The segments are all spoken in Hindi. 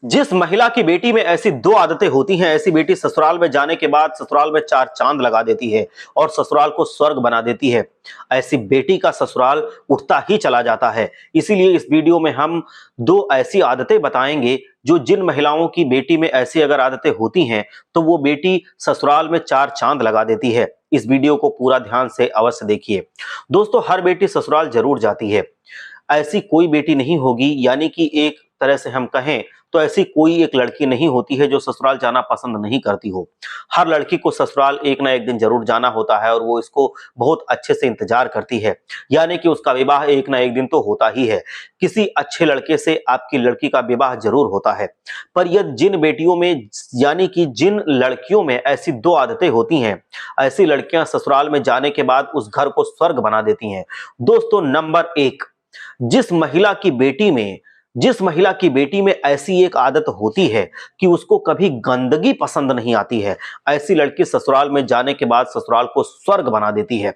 जिस महिला की बेटी में ऐसी दो आदतें होती हैं, ऐसी बेटी ससुराल में जाने के बाद ससुराल में चार चांद लगा देती है और ससुराल को स्वर्ग बना देती है। ऐसी बेटी का ससुराल उठता ही चला जाता है। इसीलिए इस वीडियो में हम दो ऐसी आदतें बताएंगे जो जिन महिलाओं की बेटी में ऐसी अगर आदतें होती हैं तो वो बेटी ससुराल में चार चांद लगा देती है। इस वीडियो को पूरा ध्यान से अवश्य देखिए। दोस्तों, हर बेटी ससुराल जरूर जाती है। ऐसी कोई बेटी नहीं होगी, यानी कि एक तरह से हम कहें तो ऐसी कोई एक लड़की नहीं होती है जो ससुराल जाना पसंद नहीं करती हो। हर लड़की को ससुराल एक ना एक दिन जरूर जाना होता है और वो इसको बहुत अच्छे से इंतजार करती है, यानी कि उसका विवाह एक ना एक दिन तो होता ही है। किसी अच्छे लड़के से आपकी लड़की का विवाह जरूर होता है। पर यह जिन बेटियों में, यानी कि जिन लड़कियों में ऐसी दो आदतें होती हैं, ऐसी लड़कियां ससुराल में जाने के बाद उस घर को स्वर्ग बना देती हैं। दोस्तों, नंबर एक, जिस महिला की बेटी में ऐसी एक आदत होती है कि उसको कभी गंदगी पसंद नहीं आती है, ऐसी लड़की ससुराल में जाने के बाद ससुराल को स्वर्ग बना देती है।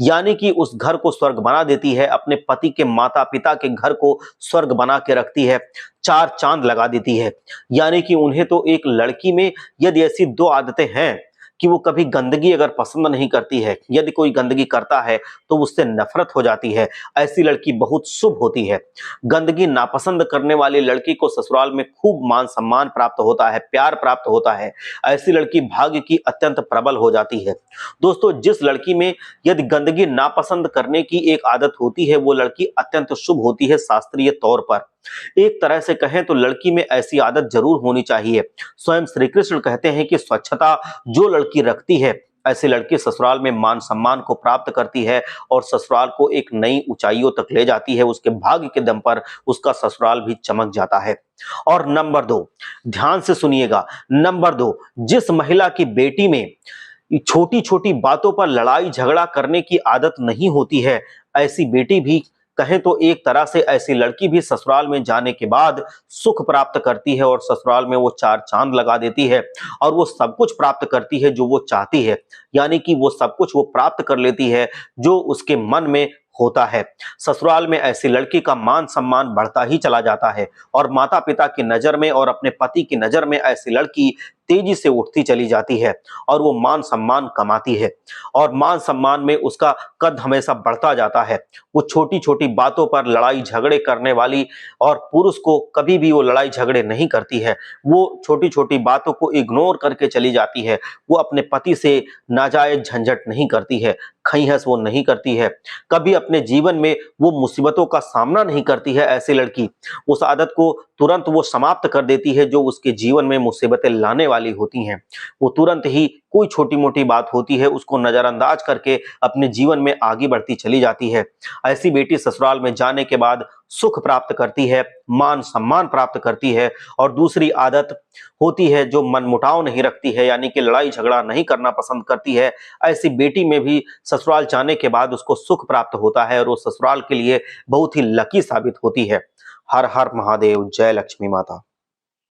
यानी कि उस घर को स्वर्ग बना देती है, अपने पति के माता पिता के घर को स्वर्ग बना के रखती है, चार चांद लगा देती है। यानी कि उन्हें तो एक लड़की में यदि ऐसी दो आदतें हैं कि वो कभी गंदगी अगर पसंद नहीं करती है, यदि कोई गंदगी करता है तो उससे नफरत हो जाती है, ऐसी लड़की बहुत शुभ होती है। गंदगी नापसंद करने वाली लड़की को ससुराल में खूब मान सम्मान प्राप्त होता है, प्यार प्राप्त होता है। ऐसी लड़की भाग्य की अत्यंत प्रबल हो जाती है। दोस्तों, जिस लड़की में यदि गंदगी नापसंद करने की एक आदत होती है वो लड़की अत्यंत शुभ होती है शास्त्रीय तौर पर। एक तरह से कहें तो लड़की में ऐसी आदत जरूर होनी चाहिए। स्वयं श्री कृष्ण कहते हैं कि स्वच्छता जो लड़की रखती है, ऐसी लड़की ससुराल में मान सम्मान को प्राप्त करती है और ससुराल को एक नई ऊंचाइयों तक ले जाती है। उसके भाग्य के दम पर उसका ससुराल भी चमक जाता है। और नंबर दो, ध्यान से सुनिएगा, नंबर दो, जिस महिला की बेटी में छोटी छोटी बातों पर लड़ाई झगड़ा करने की आदत नहीं होती है, ऐसी बेटी भी, कहें तो एक तरह से ऐसी लड़की भी ससुराल में जाने के बाद सुख प्राप्त करती है और ससुराल में वो चार चांद लगा देती है और वो सब कुछ प्राप्त करती है जो वो चाहती है। यानी कि वो सब कुछ वो प्राप्त कर लेती है जो उसके मन में होता है। ससुराल में ऐसी लड़की का मान सम्मान बढ़ता ही चला जाता है और माता पिता की नजर में और अपने पति की नजर में ऐसी लड़की तेजी से उठती चली जाती है और वो मान सम्मान कमाती है और मान सम्मान में उसका कद हमेशा बढ़ता जाता है। वो छोटी छोटी बातों पर लड़ाई झगड़े करने वाली और पुरुष को कभी भी वो लड़ाई झगड़े नहीं करती है। वो छोटी छोटी बातों को इग्नोर करके चली जाती है। वो अपने पति से नाजायज झंझट नहीं करती है, खैहस वो नहीं करती है, कभी अपने जीवन में वो मुसीबतों का सामना नहीं करती है। ऐसी लड़की उस आदत को तुरंत वो समाप्त कर देती है जो उसके जीवन में मुसीबतें लाने वाली होती हैं। वो तुरंत ही कोई छोटी मोटी बात होती है उसको नजरअंदाज करके अपने जीवन में आगे बढ़ती चली जाती है। ऐसी बेटी ससुराल में जाने के बाद सुख प्राप्त करती है, मान सम्मान प्राप्त करती है। और दूसरी आदत होती है जो मनमुटाव नहीं रखती है, यानी कि लड़ाई झगड़ा नहीं करना पसंद करती है। ऐसी बेटी में भी ससुराल जाने के बाद उसको सुख प्राप्त होता है और वो ससुराल के लिए बहुत ही लकी साबित होती है। हर हर महादेव, जय लक्ष्मी माता।